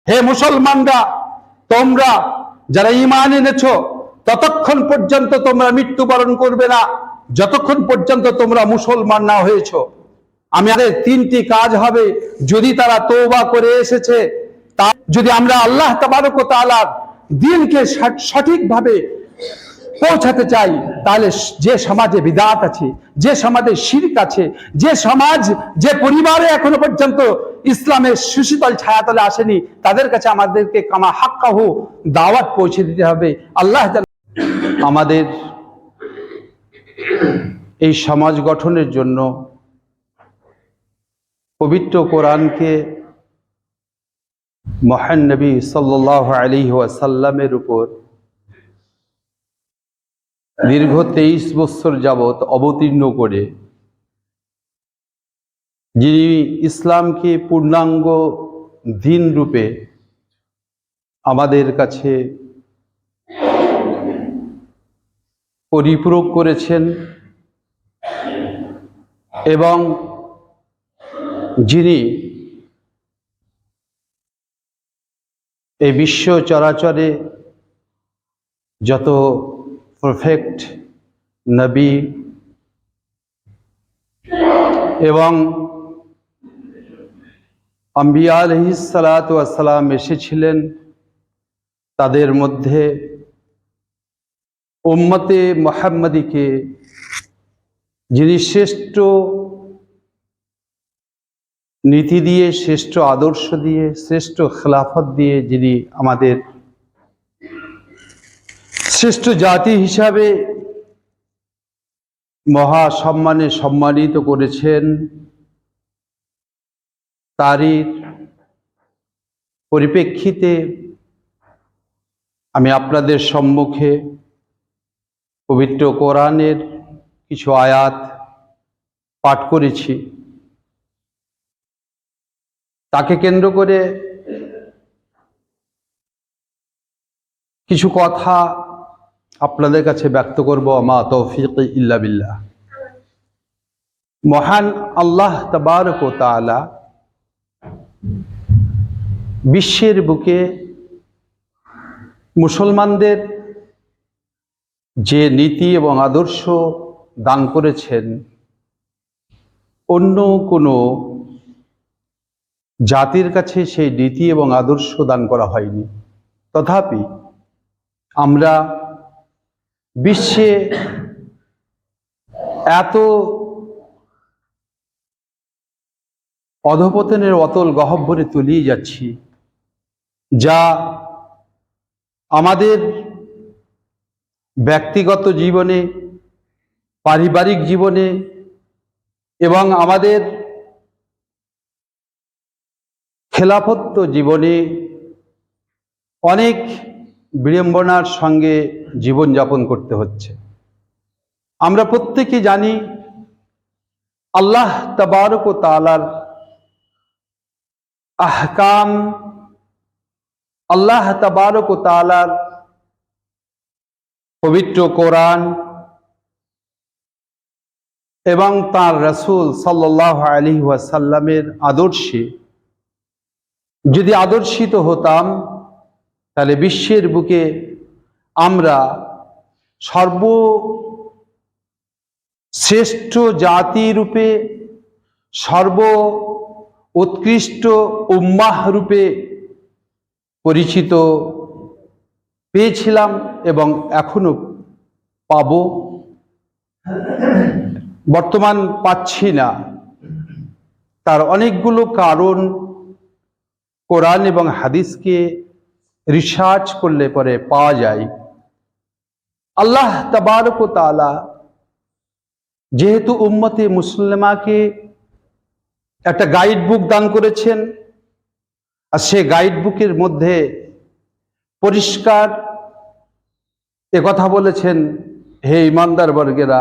হে মুসলমানরা, তোমরা যারা ঈমান এনেছো ততক্ষণ পর্যন্ত তোমরা মৃত্যুবরণ করবে না যতক্ষণ পর্যন্ত তোমরা মুসলমান না হয়েছো। আমাদের তিনটি কাজ হবে যদি তারা তওবা করে এসেছে, যদি আমরা আল্লাহ তাবারক ওয়া তাআলার দ্বীনকে সঠিকভাবে পৌঁছাতে চাই, তাহলে যে সমাজে বিদআত আছে, যে সমাজে শিরক আছে, যে সমাজ যে পরিবারে এখনো পর্যন্ত ইসলামের সুশীতল ছায়াতলে আসেনি, তাদের কাছে আমাদেরকে কামা হাক্কাহু দাওয়াত পৌঁছে দিতে হবে। আল্লাহ আমাদের এই সমাজ গঠনের জন্য পবিত্র কোরআনকে মহান নবী সাল্লাল্লাহু আলাইহি ওয়াসাল্লামের উপর দীর্ঘ 23 বছর যাবৎ অবতীর্ণ করে যিনি ইসলামকে পূর্ণাঙ্গ দ্বীন রূপে আমাদের কাছে পরিপূরক করেছেন এবং যিনি এই বিশ্ব চরাচরে যত পারফেক্ট নবী এবং আম্বিয়া আলাইহিস সালাতু ওয়াস সালাম এসেছিলেন, তাদের মধ্যে উম্মতে মুহাম্মাদীকে যিনি শ্রেষ্ঠ নীতি দিয়ে, শ্রেষ্ঠ আদর্শ দিয়ে, শ্রেষ্ঠ খেলাফত দিয়ে যিনি আমাদের শ্রেষ্ঠ জাতি হিসাবে মহা সম্মানে সম্মানিত করেছেন, তারই পরিপ্রেক্ষিতে আমি আপনাদের সম্মুখে পবিত্র কোরআনের কিছু আয়াত পাঠ করেছি। তাকে কেন্দ্র করে কিছু কথা আপনাদের কাছে ব্যক্ত করব। মা তৌফিক ইল্লা বিল্লাহ। মহান আল্লাহ তাবারক ওয়া তাআলা বিশ্বের বুকে মুসলমানদের যে নীতি এবং আদর্শ দান করেছেন, অন্য কোনো জাতির কাছে সেই নীতি এবং আদর্শ দান করা হয়নি। তথাপি আমরা বিশ্বে এত অধঃপতনের অতল গহ্বরে তলিয়ে যাচ্ছি, যা আমাদের ব্যক্তিগত জীবনে, পারিবারিক জীবনে এবং আমাদের খেলাফত জীবনে অনেক বিড়ম্বনার সঙ্গে জীবনযাপন করতে হচ্ছে। আমরা প্রত্যেকে জানি আল্লাহ তাবারক ওয়া তাআলার আহকাম, আল্লাহ তাবারক ওয়া তাআলার পবিত্র কোরআন এবং তার রাসূল সাল্লাল্লাহু আলাইহি ওয়াসাল্লামের আদর্শে যদি আদর্শিত হতাম, তাহলে বিশ্বের বুকে আমরা সর্বশ্রেষ্ঠ জাতি রূপে, সর্ব উৎকৃষ্ট উম্মাহ রূপে পরিচিত পেয়েছিলাম এবং এখনো পাব। বর্তমান পাচ্ছি না, তার অনেকগুলো কারণ কোরআন এবং হাদিসকে রিসার্চ করলে পরে পাওয়া যায়। আল্লাহ তাবারক ওয়া তাআলা যেহেতু উম্মতে মুসলিমাকে একটা গাইড বুক দান করেছেন, আর সে গাইড বুকের মধ্যে পরিষ্কার কথা বলেছেন, হে ঈমানদার বর্গেরা,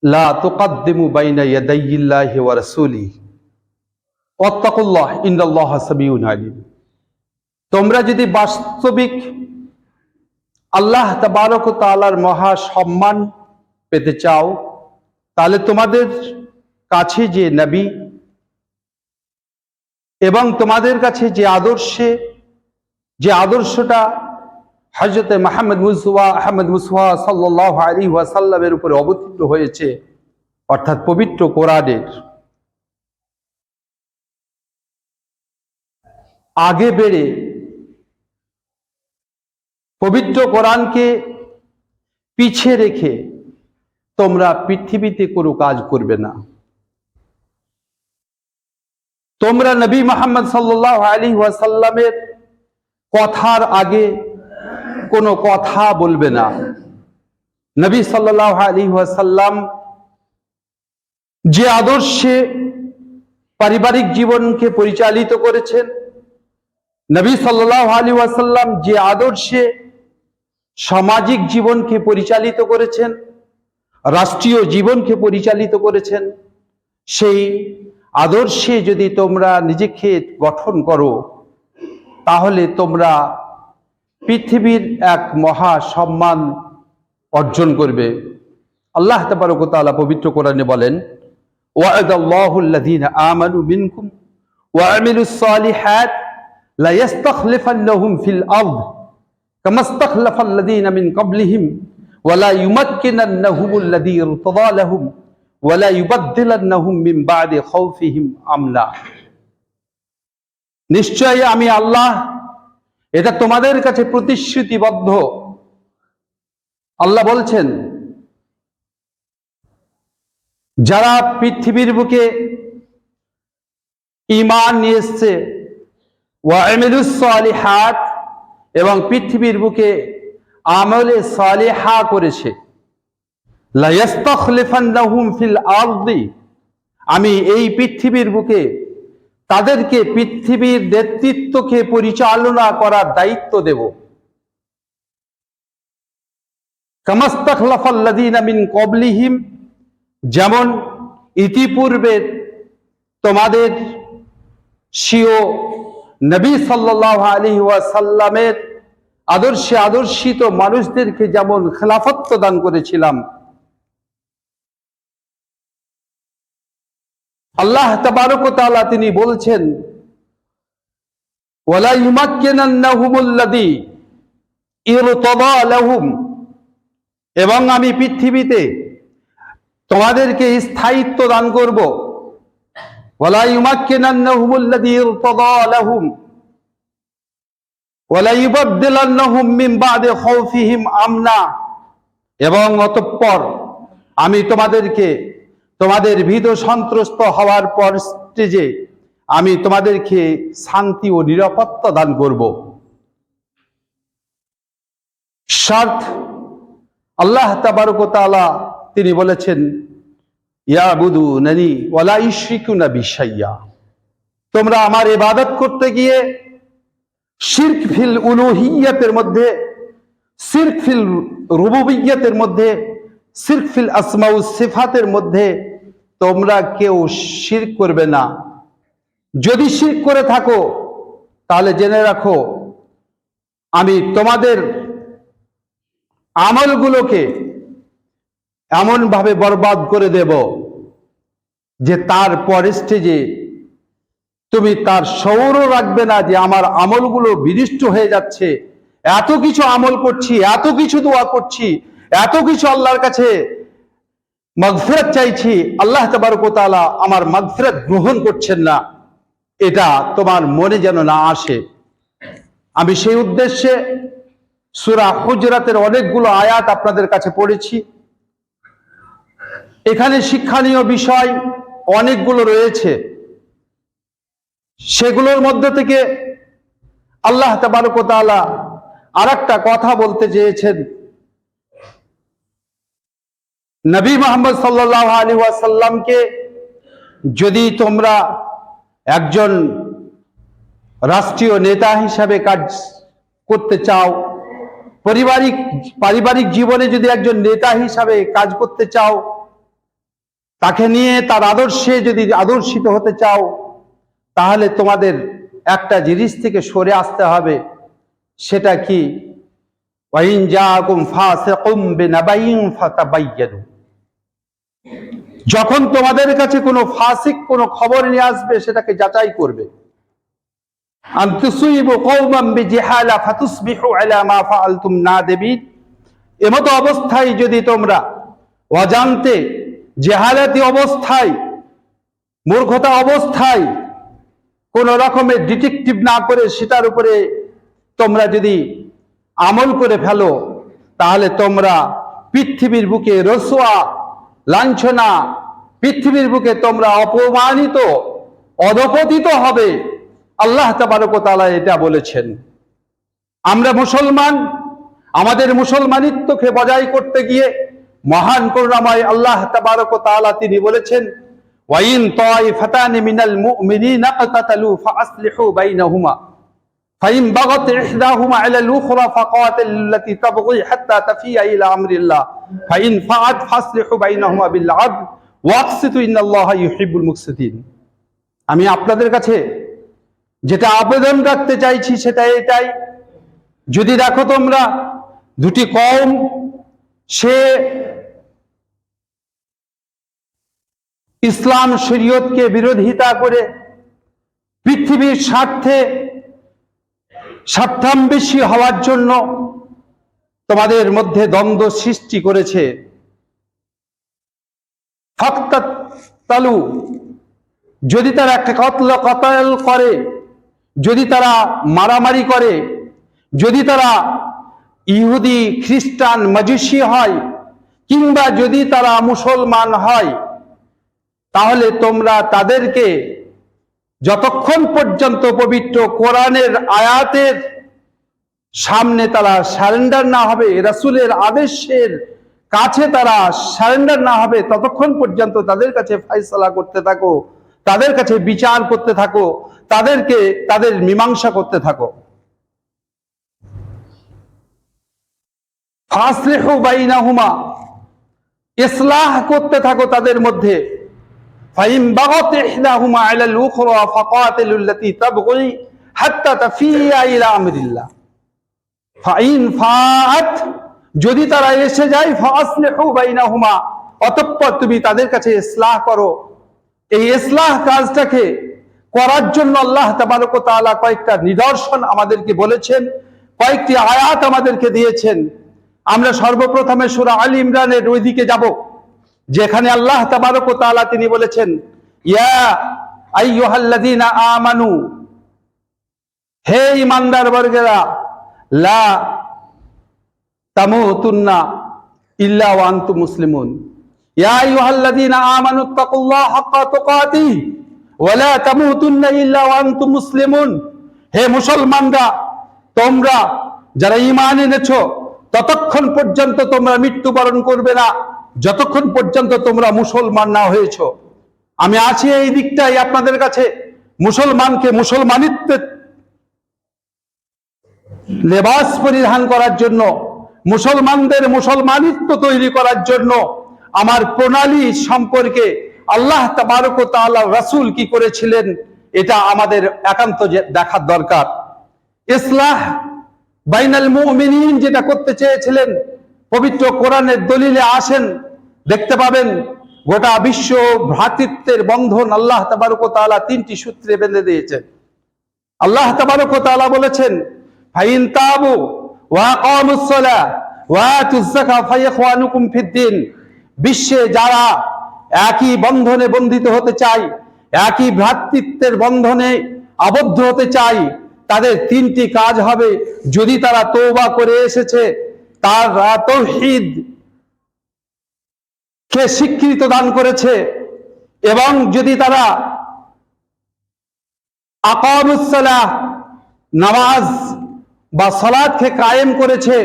লা তুকাদ্দিমু বাইনা ইয়াদাইয়িল্লাহি ওয়া রাসূলিহি ওয়াত্তাকুল্লাহ ইন্নাল্লাহা সামিউন আলিম। তোমরা যদি বাস্তবিক আল্লাহ তাবারক ওয়া তাআলার মহা সম্মান পেতে চাও, তাহলে তোমাদের কাছে যে নবী এবং তোমাদের কাছে যে আদর্শটা হযরত মুহাম্মদ মুস্তাফা সাল্লাল্লাহু আলাইহি ওয়াসাল্লামের উপরে অবতীর্ণ হয়েছে, অর্থাৎ পবিত্র কোরআনের, আগে বেড়ে পবিত্র কোরআনকে পিছিয়ে রেখে তোমরা পৃথিবীতে কোনো কাজ করবে না। তোমরা নবী মুহাম্মদ সাল্লাল্লাহু আলাইহি ওয়াসাল্লামের কথার আগে কোনো কথা বলবে না। নবী সাল্লাল্লাহু আলাইহি ওয়াসাল্লাম যে আদর্শে পারিবারিক জীবনকে পরিচালিত করেছেন, নবী সাল্লাল্লাহু আলাইহি ওয়াসাল্লাম যে আদর্শে সামাজিক জীবনকে পরিচালিত করেছেন, রাষ্ট্রীয় জীবনকে পরিচালিত করেছেন, সেই আদর্শে যদি তোমরা নিজেকে গঠন করো, তাহলে তোমরা পৃথিবীর এক মহা সম্মান অর্জন করবে। আল্লাহ তাবারক ওয়া তাআলা পবিত্র কোরআনে বলেন, ওয়া'আদাল্লাহু আল্লাযীনা আমানু মিনকুম ওয়া আমিলুস সালিহাত লা ইস্তাখলিফান্নাহুম ফিল আরদ কামা ইস্তাখলাফাল্লাযীনা মিন ক্বাবলিহিম ওয়া লা ইউমাক্কিনান্নাহুমুল্লাযী ইরতাদা লাহুম ওয়া লা ইউবাদদিলান্নাহুম মিন বা'দি খাউফিহিম আমনা। নিশ্চয়ই আমি আল্লাহ এটা তোমাদের কাছে প্রতিশ্রুতিবদ্ধ। আল্লাহ বলছেন, যারা পৃথিবীর বুকে ঈমান নিয়ে এসেছে, ওয়া আমিলুস সালিহাত, এবং পৃথিবীর বুকে আমলে সালিহা করেছে, লা ইস্তাখলিফান্নাহুম ফিল আরদি, আমি এই পৃথিবীর বুকে তাদেরকে পৃথিবীর নেতৃত্বকে পরিচালনা করার দায়িত্ব দেব। কামা ইস্তাখলাফাল্লাযীনা মিন ক্বাবলিহিম, যেমন ইতিপূর্বে তোমাদের স্বীয় নবী সাল্লাল্লাহু আলাইহি ওয়াসাল্লামের আদর্শে আদর্শিত মানুষদেরকে যেমন খেলাফত দান করেছিলাম। আল্লাহ তাবারক ওয়া তাআলা তিনি বলছেন, ওয়ালা ইউমাক্কিনান্নাহুমুল্লাযী ইরতাদা লাহুম, এবং আমি পৃথিবীতে তোমাদেরকে স্থায়িত্ব দান করব। ওয়ালা ইউমাক্কিনান্নাহুমুল্লাযী ইরতাদা লাহুম ওয়া লা ইউবাদদিলান্নাহুম মিন বা'দি খাউফিহিম আমনা, এবং অতঃপর আমি তোমাদেরকে তোমাদের ভীত সন্ত্রস্ত হওয়ার পর স্টেজে আমি তোমাদেরকে শান্তি ও নিরাপত্তা দান করব। শর্ত, আল্লাহ তাবারক ওয়া তাআলা তিনি বলেছেন, ইয়াবুদুনানি ওয়া লা ইউশরিকুনা বি শাইয়্যা, তোমরা আমার ইবাদত করতে গিয়ে শিরক ফিল উলুহিয়্যাতের মধ্যে, শিরক ফিল রুবুবিয়্যাতের মধ্যে, শিরক ফিল আসমা ওয়াস সিফাতের মধ্যে তোমরা কেউ শিরক করবে না। যদি শিরক করে থাকো তাহলে জেনে রাখো আমি তোমাদের আমলগুলোকে এমন ভাবে বরবাদ করে দেব যে তার পরের স্টেজে তুমি তার শৌরও রাখবে না যে আমার আমলগুলো বিনষ্ট হয়ে যাচ্ছে, এত কিছু আমল করছি, এত কিছু দোয়া করছি, এত কিছু আল্লাহর কাছে মাগফিরাত চাইছি, আল্লাহ তাবারক ওয়া তাআলা আমার মাগফিরাত গ্রহণ করছেন না, এটা তোমার মনে যেন না আসে। আমি সেই উদ্দেশ্যে সূরা হুজরাতের অনেকগুলো আয়াত আপনাদের কাছে পড়েছি। এখানে শিক্ষণীয় বিষয় অনেকগুলো রয়েছে। সেগুলোর মধ্যে থেকে আল্লাহ তাবারক ওয়া তাআলা আরেকটা কথা বলতে চেয়েছেন। নবী মুহাম্মদ সাল্লাল্লাহু আলাইহি ওয়াসাল্লামকে যদি তোমরা একজন রাষ্ট্রীয় নেতা হিসাবে কাজ করতে চাও, পারিবারিক জীবনে যদি একজন নেতা হিসাবে কাজ করতে চাও, তাকে নিয়ে তার আদর্শে যদি আদর্শিত হতে চাও, তাহলে তোমাদের একটা জিনিস থেকে সরে আসতে হবে। সেটা কি? ওয়াইন জাআকুম ফাসিকুম বিনাবাইন ফাতাবায়্যানু, যখন তোমাদের কাছে কোনো ফাসিক কোনো খবর নিয়ে আসবে সেটাকে যাচাই করবে। আন তুসিবু কওমান বিজিহালা ফাতুসবিহু আলা মা ফাআলতুম নাদিবিন। এমতো অবস্থায় যদি তোমরা অজান্তে, জেহালাতি অবস্থায়, মূর্খতা অবস্থায় কোন রকমের ডিটেকটিভ না করে সেটার উপরে তোমরা যদি আমল করে ফেলো, তাহলে তোমরা পৃথিবীর বুকে রসওয়া, লাঞ্ছনা, পৃথিবীর বুকে তোমরা অপমানিত, অধপতিত হবে। আল্লাহ তাবারক ওয়া তাআলা এটা বলেছেন। আমরা মুসলমান, আমাদের মুসলমানিত্বকে বজায় করতে গিয়ে মহান করুণাময় আল্লাহ তাবারক ওয়া তাআলা তিনি বলেছেন, ওয়াইন তাইফাতানি মিনাল মুমিনিনা ইকতাতালু ফাআসলিহু বাইনাহুমা ফাইন বাগাত ইহদাহুমা আলাল উখরা ফাকাতিলুল্লাতী তাবগী হাত্তা তাফিয়া ইলা আমরিল্লাহ ফাইন ফাআত ফাসলিহু বাইনাহুমা বিল আদল ওয়াকসিতু ইন্নাল্লাহা ইউহিব্বুল মুকসিতিন। আমি আপনাদের কাছে যেটা আবেদন রাখতে চাইছি সেটা এটাই, যদি দেখো তোমরা দুটি কওম সে ইসলাম শরীয়তকে বিরোধিতা করে পৃথিবীর স্বার্থান্বেষী হওয়ার জন্য তোমাদের মধ্যে দ্বন্দ্ব সৃষ্টি করেছে, ফাকতালু, যদি তারা একটা কতল করে, যদি তারা মারামারি করে, যদি তারা ইহুদি, খ্রিস্টান, মাজুসি হয়, কিংবা যদি তারা মুসলমান হয়, তাহলে তোমরা তাদেরকে যতক্ষণ পর্যন্ত পবিত্র কোরআনের আয়াতের সামনে তারা সারেন্ডার না হবে, রাসূলের আদেশের কাছে তারা সারেন্ডার না হবে, ততক্ষণ পর্যন্ত তাদের কাছে ফয়সালা করতে থাকো, তাদের কাছে বিচার করতে থাকো, তাদেরকে তাদের মীমাংসা করতে থাকো। ফাসলিহু বাইনাহুমা, ইসলাহ করতে থাকো তাদের মধ্যে। ফাইন বাগাত ইহদাহুমা আলাল উখরা ফাকাতিলুল্লাতী তাবগী হাত্তা তাফিয়া ইলা আমরিল্লাহ ফাইন ফাআত, যদি তারা এসে যায়, ফাসলিহু বাইনাহুমা, অতঃপর তুমি তাদের কাছে ইসলাহ করো। এই ইসলাহ কাজটাকে করার জন্য আল্লাহ তাবারক ওয়া তাআলা কয়েকটা নিদর্শন আমাদেরকে বলেছেন, কয়েকটি আয়াত আমাদেরকে দিয়েছেন। আমরা সর্বপ্রথমে সূরা আলী ইমরানের ওই দিকে যাব, যেখানে আল্লাহ তাবারক ওয়া তাআলা তিনি বলেছেন, ইয়া আইয়ুহাল্লাযীনা আমানু, হে ঈমানদার বর্গেরা, লা তামুতুন্না ইল্লা ওয়া আনতুম মুসলিমুন, ইয়া আইয়ুহাল্লাযীনা আমানু তাকুল্লাহা হাক্কা তুকাতিহি ওয়া লা তামুতুন্না ইল্লা ওয়া আনতুম মুসলিমুন। হে মুসলমানরা, তোমরা যারা ঈমান এনেছো, ততক্ষণ পর্যন্ত তোমরা মৃত্যুবরণ করবে না যতক্ষণ পর্যন্ত তোমরা মুসলমান না হয়েছো। আমি আছি এই দিকটাই আপনাদের কাছে, মুসলমানকে মুসলমানিত্বের লেবাস পরিধান করার জন্য, মুসলমানদের মুসলমানিত্ব তৈরি করার জন্য আমার প্রণালী সম্পর্কে আল্লাহ তাবারক ওয়া তাআলা রাসূল কি করেছিলেন, এটা আমাদের একান্ত দেখার দরকার। ইসলাহ বাইনাল মুমিনিন যেটা করতে চেয়েছিলেন, পবিত্র কোরআনের দলিলে আসেন, দেখতে পাবেন গোটা বিশ্ব ভ্রাতৃত্বের বন্ধন আল্লাহ তাবারক ওয়া তাআলা তিনটি সূত্রে বেঁধে দিয়েছেন। আল্লাহ তাবারক ওয়া তাআলা বলেছেন, ফাইন তাবু ওয়া আকামুস সালাহ ওয়া আতুজ যাকাত ফাইখওয়ানুকুম ফিদ্দিন। বিশ্বে যারা একই বন্ধনে বন্ধিত হতে চায়, একই ভ্রাতৃত্বের বন্ধনে আবদ্ধ হতে চায়, তাদের তিনটি কাজ হবে। যদি তারা তওবা করে এসেছে, তারা তাওহীদ কে স্বীকৃত দান করেছে, এবং যদি তারা আকামুস সালাহ, নামাজ বা সালাতকে কায়েম করেছে,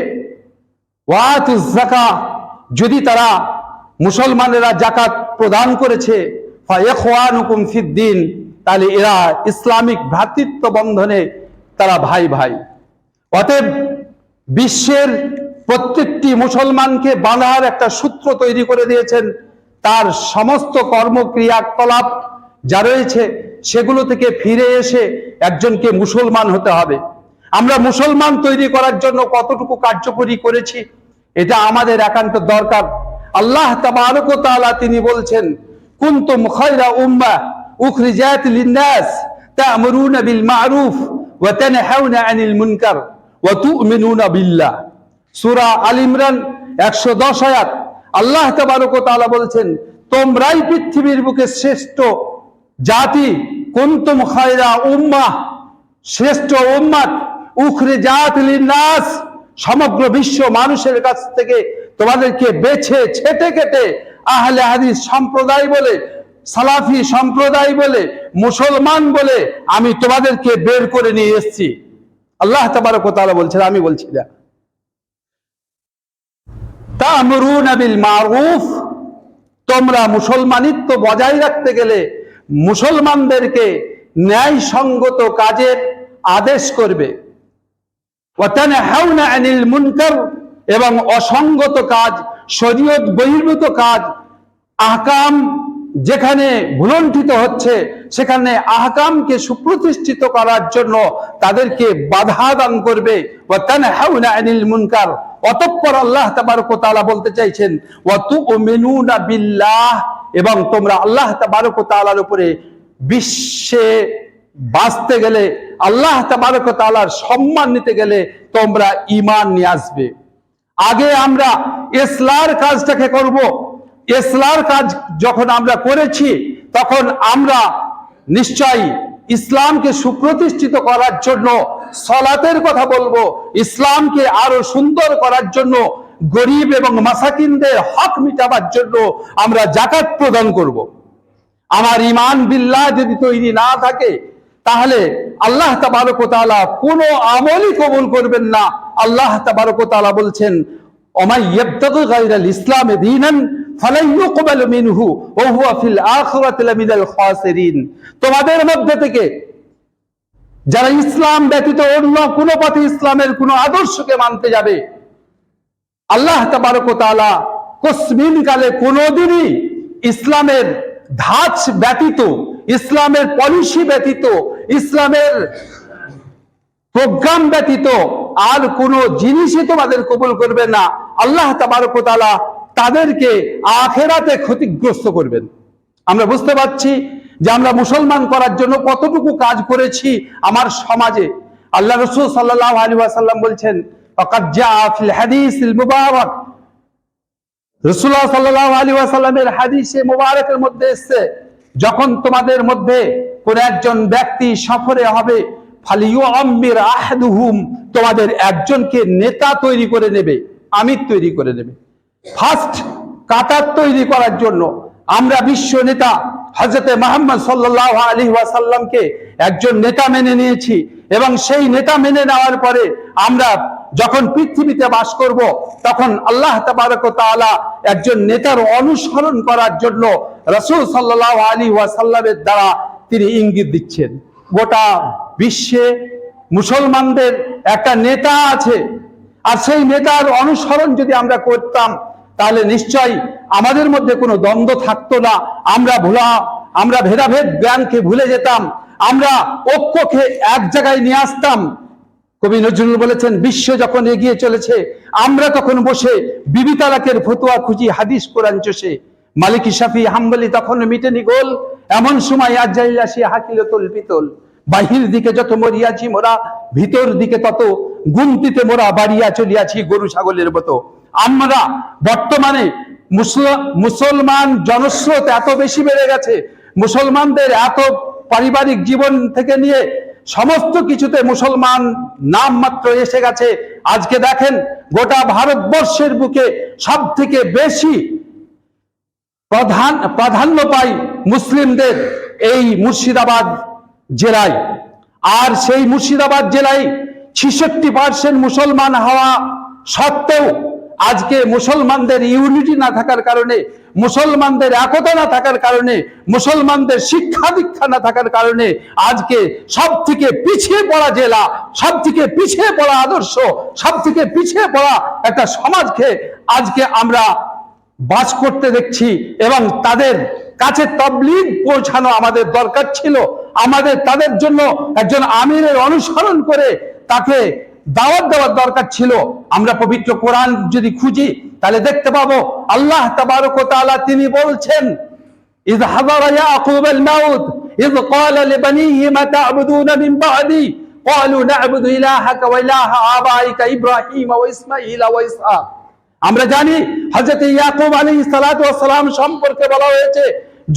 ওয়া আতুজ যাকাত, যদি তারা মুসলমানেরা যাকাত প্রদান করেছে, ফাইখওয়ানুকুম ফিদ্দিন, তাহলে এরা ইসলামিক ভ্রাতৃত্ব বন্ধনে তারা ভাই ভাই। অতএব বিশ্বের প্রত্যেকটি মুসলমানকে বাঁধার একটা সূত্র তৈরি করে দিয়েছেন। তার সমস্ত কর্মক্রিয়াকলাপ যা রয়েছে সেগুলো থেকে ফিরে এসে একজনকে মুসলমান হতে হবে। আমরা মুসলমান তৈরি করার জন্য কতটুকু কার্যকরী করেছি, এটা আমাদের একান্ত দরকার। আল্লাহ তাবারক ওয়া তাআলা তিনি বলছেন, কুনতুম খায়রা উম্মাহ উখরিজাত লিন-নাস তা'মুরুনা বিল মা'রুফ ওয়া তানহাউনা আনিল মুনকার ওয়া তু'মিনুনা বিল্লাহ। সূরা আল ইমরান 110 আয়াত। আল্লাহ তাবারক ওয়া তাআলা বলছেন, তোমরাই পৃথিবীর বুকে শ্রেষ্ঠ জাতি, কুনতুম খায়রা উম্মাহ, শ্রেষ্ঠ উম্মাত উখরিজাত লিন-নাস, সমগ্র বিশ্ব মানুষের কাছ থেকে তোমাদেরকে বেছে ছেটে কেটে আহলে হাদিস সম্প্রদায় বলে, সালাফি সম্প্রদায় বলে, মুসলমান বলে আমি তোমাদেরকে বের করে নিয়ে এসেছি। আল্লাহ তাবারক ওয়া তাআলা বলছেন, আমি বলছি না। তা'মুরুনা বিল মারুফ, তোমরা মুসলমানিত্ব বজায় রাখতে গেলে মুসলমানদেরকে ন্যায়সঙ্গত কাজের আদেশ করবে। ওয়া তানহাউনা আনিল মুনকার, এবং অসঙ্গত কাজ, শরীয়ত বহির্ভূত কাজ, আহকাম যেখানে ভুলণ্ঠিত হচ্ছে সেখানে আহকামকে সুপ্রতিষ্ঠিত করার জন্য তাদেরকে বাধা দান করবে। ওয়া তানহাউনা আনিল মুনকার, অতঃপর আল্লাহ তাবারক ওয়া তাআলা বলতে চাইছেন ওয়া তু'মিনুনা বিল্লাহ, এবং তোমরা আল্লাহ তাবারক ওয়া তাআলার উপরে বিশ্বে বাঁচতে গেলে, আল্লাহ তাবারক ওয়া তাআলার সম্মান নিতে গেলে তোমরা ঈমান নিয়ে আসবে। আগে আমরা ইসলার কাজটাকে করব। ইসলার কাজ যখন আমরা করেছি তখন আমরা নিশ্চয়ই ইসলামকে সুপ্রতিষ্ঠিত করার জন্য সালাতের কথা বলবো, ইসলামকে আরো সুন্দর করার জন্য, গরিব এবং মাসাকিনদের হক মিটাবার জন্য আমরা যাকাত প্রদান করব। আমার ঈমান বিল্লাহ যদি তৈরি না থাকে তাহলে আল্লাহ তাবারক ওয়া তাআলা কোনো আমলই কবুল করবেন না। আল্লাহ তাবারক ওয়া তাআলা বলছেন, ওমাই ইয়াবতাগি গায়রাল ইসলামি দীনান ফালান ইউকবালু মিনহু ওয়া হুয়া ফিল আখিরাতি লামিনাল খাসিরিন। তোমাদের মধ্যে থেকে যারা ইসলাম ব্যতীত অন্য কোনো পথে ইসলামের কোনো আদর্শকে মানতে যাবে, আল্লাহ তাবারক ওয়া তাআলা কসমিন কালে কোনোদিনই ইসলামের ধাঁচ ব্যতীত, ইসলামের পলিসি ব্যতীত, ইসলামের প্রোগ্রাম ব্যতীত আর কোন জিনিসই তোমাদের কবুল করবে না। আল্লাহ তাবারক ওয়া তাআলা তাদেরকে আখিরাতে ক্ষতিগ্রস্ত করবেন। আমরা বুঝতে পারছি যে আমরা মুসলমান করার জন্য কতটুকু কাজ করেছি আমার সমাজে। আল্লাহ রাসূল সাল্লাল্লাহু আলাইহি ওয়াসাল্লাম বলছেন, ফাকাদ জাআ ফিল হাদিসিল মুবারাক, রাসূলুল্লাহ সাল্লাল্লাহু আলাইহি ওয়াসাল্লামের হাদিসে মুবারকের মধ্যে এসেছে, যখন তোমাদের মধ্যে কোন একজন ব্যক্তি সফরে হবে, ফালিয়ুআম্মির আহাদুহুম, তোমাদের একজনকে নেতা তৈরি করে নেবে, আমির তৈরি করে নেবে। ফার্স্ট কাতার তৈরি করার জন্য আমরা বিশ্ব নেতা হযরতে মুহাম্মদ সাল্লাল্লাহু আলাইহি ওয়াসাল্লামকে একজন নেতা মেনে নিয়েছি, এবং সেই নেতা মেনে নেওয়ার পরে আমরা যখন পৃথিবীতে বাস করব তখন আল্লাহ তাবারক ওয়া তাআলা একজন নেতার অনুসরণ করার জন্য রাসূল সাল্লাল্লাহু আলাইহি ওয়াসাল্লামের দ্বারা তিনি ইঙ্গিত দিচ্ছেন। গোটা বিশ্বে মুসলমানদের একটা নেতা আছে, আর সেই নেতার অনুসরণ যদি আমরা করতাম তাহলে নিশ্চয়ই আমাদের মধ্যে কোনো দ্বন্দ্ব থাকতো না। আমরা ভেদাভেদ জ্ঞানকে ভুলে যেতাম, আমরা ঐক্যকে এক জায়গায় নিয়ে আসতাম। কবি নজরুল বলেছেন, বিশ্ব যখন এগিয়ে চলেছে আমরা তখন বসে বিবি তালাকের ফতোয়া খুঁজি হাদিস কোরআন চষে, মালিকি শাফি হাম্বলি তখন মিটেনি গোল, এমন সময় আজাইল আসি হাকিল তোল পিতল, বাহির দিকে যত মরিয়াছি মোরা, ভিতর দিকে তত গুনতিতে মোরা বাড়িয়া চলিয়াছি গরু ছাগলের মতো। আমরা বর্তমানে মুসলমান জনস্রোত এত বেশি বেড়ে গেছে, মুসলমানদের এত পারিবারিক জীবন থেকে নিয়ে সমস্ত কিছুতে মুসলমান নাম মাত্র এসে গেছে। আজকে দেখেন গোটা ভারতবর্ষের বুকে সব থেকে বেশি প্রাধান্য পায় মুসলিমদের এই মুর্শিদাবাদ জেলায়, আর সেই মুর্শিদাবাদ জেলায় 66% মুসলমান হওয়া সত্ত্বেও আজকে মুসলমানদের ইউনিটি না থাকার কারণে, মুসলমানদের একতা না থাকার কারণে, মুসলমানদের শিক্ষা দীক্ষা না থাকার কারণে আজকে সব থেকে পিছিয়ে পড়া জেলা, সব থেকে পিছিয়ে পড়া আদর্শ, সব থেকে পিছিয়ে পড়া একটা সমাজকে আজকে আমরা বাস করতে দেখছি। এবং তাদের কাছে তাবলীগ পৌঁছানো আমাদের দরকার ছিল। আমাদের তাদের জন্য একজন আমিরের অনুসরণ করে তাকে দাওয়াত দেওয়ার দরকার ছিল। আমরা পবিত্র কোরআন যদি খুঁজি তাহলে দেখতে পাবো আল্লাহ তাবারক ওয়া তাআলা তিনি বলছেন, ইয হাযারা ইয়াকুব আল মাউত ইয ক্বালা লিবানিহি মা তা'বুদুনা মিন বা'দি ক্বালু না'বুদু ইলাহাকা ওয়া ইলাহা আবাইকা ইব্রাহিম ওয়া ইসমাঈল ওয়া ইসহাক। আমরা জানি হযরত ইয়াকুব আলাইহিস সালাতু ওয়াস সালাম সম্পর্কে বলা হয়েছে,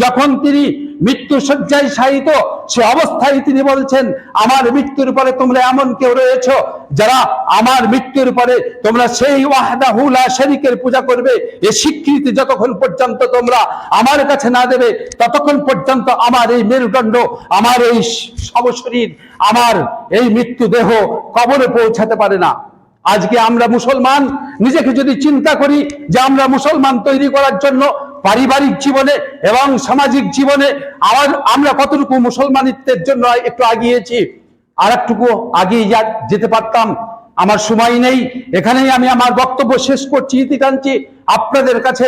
যখন তিনি মৃত্যু শয্যায় শায়িত সে অবস্থায় তিনি বলছেন, আমার মৃত্যুর পরে তোমরা এমন কেউ রয়েছে যারা আমার মৃত্যুর পরে তোমরা সেই ওয়াহদাহু লা শারীকের পূজা করবে। এই স্বীকৃতি যতক্ষণ পর্যন্ত তোমরা আমার কাছে না দেবে ততক্ষণ পর্যন্ত আমার এই মেরুদণ্ড, আমার এই শবশরীর, আমার এই মৃত্যু দেহ কবরে পৌঁছাতে পারে না। আজকে আমরা মুসলমান নিজেকে যদি চিন্তা করি যে আমরা মুসলমান তৈরি করার জন্য পারিবারিক জীবনে এবং সামাজিক জীবনে আমরা কতটুকু মুসলমানিত্বের জন্য একটু আগিয়েছি, আর একটুকু আগিয়ে যেতে পারতাম। আমার সময় নেই, এখানেই আমি আমার বক্তব্য শেষ করছি, ইতি টানছি। আপনাদের কাছে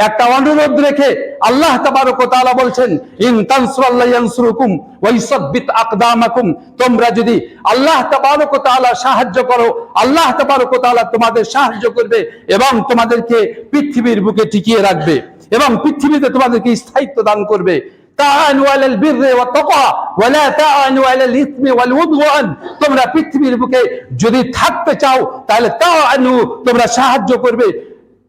একটা অনুরোধ রেখে আল্লাহ তাবারক ওয়া তাআলা বলছেন, ইন তানসুরাল্লাহ ইয়ানসুরুকুম ওয়া ইউসাব্বিত আকদামাকুম। তোমরা যদি আল্লাহ তাবারক ওয়া তাআলা সাহায্য করো, আল্লাহ তাবারক ওয়া তাআলা তোমাদের সাহায্য করবে এবং তোমাদেরকে পৃথিবীর বুকে টিকিয়ে রাখবে এবং পৃথিবীতে তোমাদেরকে স্থায়িত্ব দান করবে। তাআনু আলাল বিররি ওয়াত তাকওয়া ওয়া লা তাআনু আলাল ইসমি ওয়াল উদওয়ান। তোমরা পৃথিবীর বুকে যদি থাকতে চাও তাহলে তাআনু, তোমরা সাহায্য করবে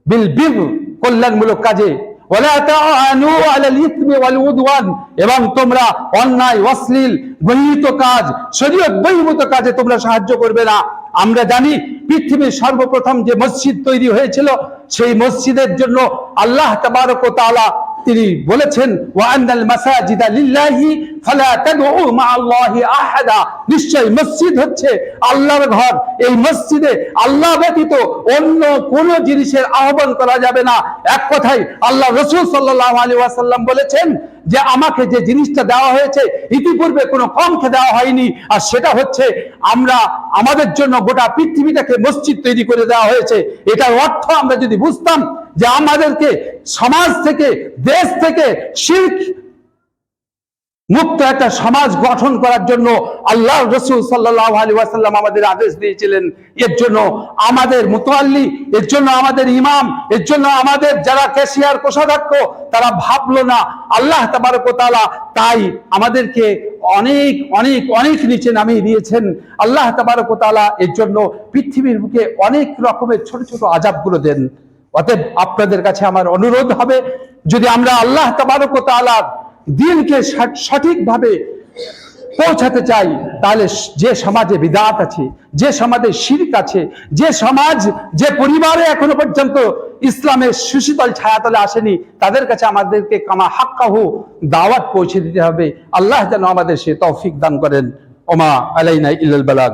বিল বির, কল্যাণমূলক কাজে, ওয়া লা তাআনু আলাল ইসমি ওয়াল উদওয়ান, এবং তোমরা অন্যায়, অশ্লীল, গৃহীত কাজ, শরীয়ত বহির্ভূত কাজে তোমরা সাহায্য করবে না। আমরা জানি পৃথিবীর সর্বপ্রথম যে মসজিদ তৈরি হয়েছিল সেই মসজিদের জন্য আল্লাহ তাবারক ওয়া তাআলা তিনি বলেছেন, ওয়া আন্নাল মাসাজিদা লিল্লাহি ফালা তাদউ মা'আল্লাহি আহাদা। নিশ্চয় মসজিদ হচ্ছে আল্লাহর ঘর, এই মসজিদে আল্লাহ ব্যতীত অন্য কোন জিনিসের আহ্বান করা যাবে না। এক কথায় আল্লাহ রাসূল সাল্লাল্লাহু আলাইহি ওয়াসাল্লাম বলেছেন যে আমাকে যে জিনিসটা দেওয়া হয়েছে ইতিপূর্বে কোনো কমকে দেওয়া হয়নি, আর সেটা হচ্ছে আমরা আমাদের জন্য গোটা পৃথিবীটাকে মসজিদ তৈরি করে দেওয়া হয়েছে। এটার অর্থ আমরা যদি বুঝতাম যে আমাদেরকে সমাজ থেকে, দেশ থেকে শিরক মুক্ত একটা সমাজ গঠন করার জন্য আল্লাহ রাসূল সাল্লাল্লাহু আলাইহি ওয়াসাল্লাম আমাদের আদেশ দিয়েছিলেন। এর জন্য আমাদের মুতাল্লি, এর জন্য আমাদের ইমাম, এর জন্য আমাদের যারা ক্যাশিয়ার, কোষাধ্যক্ষ, তারা ভাবলো না। আল্লাহ তাবারক ওয়া তাআলা তাই আমাদেরকে অনেক অনেক অনেক নিচে নামিয়ে দিয়েছেন। আল্লাহ তাবারক ওয়া তাআলা এর জন্য পৃথিবীর বুকে অনেক রকমের ছোট ছোট আযাবগুলো দেন। অতএব আপনাদের কাছে আমার অনুরোধ হবে, যদি আমরা আল্লাহ তাবারক ওয়া তাআলার দিনকে সঠিকভাবে পৌঁছাতে চাই, তাহলে যে সমাজে বিদআত আছে, যে সমাজে শিরক আছে, যে সমাজ, যে পরিবারে এখনো পর্যন্ত ইসলামের সুশীতল ছায়াতলে আসেনি, তাদের কাছে আমাদেরকে কামা হাক্কাহু দাওয়াত পৌঁছে দিতে হবে। আল্লাহ যেন আমাদের সে তৌফিক দান করেন। ওমা আলাইনা ইল্লাল বালাগ।